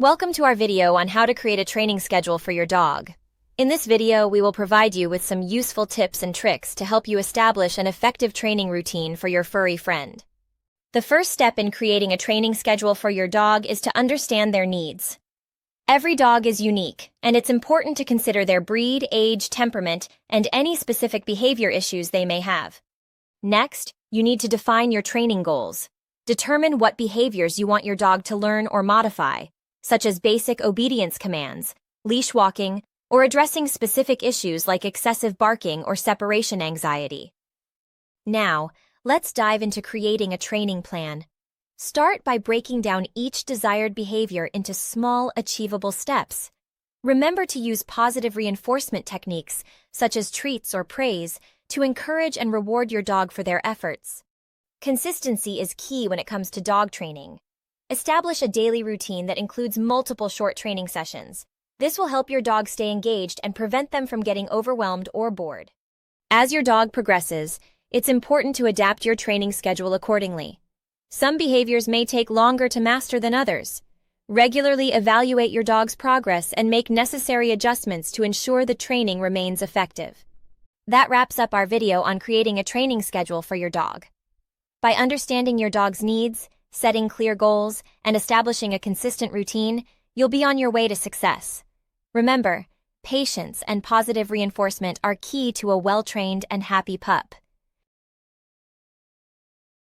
Welcome to our video on how to create a training schedule for your dog. In this video, we will provide you with some useful tips and tricks to help you establish an effective training routine for your furry friend. The first step in creating a training schedule for your dog is to understand their needs. Every dog is unique, and it's important to consider their breed, age, temperament, and any specific behavior issues they may have. Next, you need to define your training goals. Determine what behaviors you want your dog to learn or modify, such as basic obedience commands, leash walking, or addressing specific issues like excessive barking or separation anxiety. Now, let's dive into creating a training plan. Start by breaking down each desired behavior into small, achievable steps. Remember to use positive reinforcement techniques, such as treats or praise, to encourage and reward your dog for their efforts. Consistency is key when it comes to dog training. Establish a daily routine that includes multiple short training sessions. This will help your dog stay engaged and prevent them from getting overwhelmed or bored. As your dog progresses, it's important to adapt your training schedule accordingly. Some behaviors may take longer to master than others. Regularly evaluate your dog's progress and make necessary adjustments to ensure the training remains effective. That wraps up our video on creating a training schedule for your dog. By understanding your dog's needs, setting clear goals, and establishing a consistent routine, you'll be on your way to success. Remember, patience and positive reinforcement are key to a well-trained and happy pup.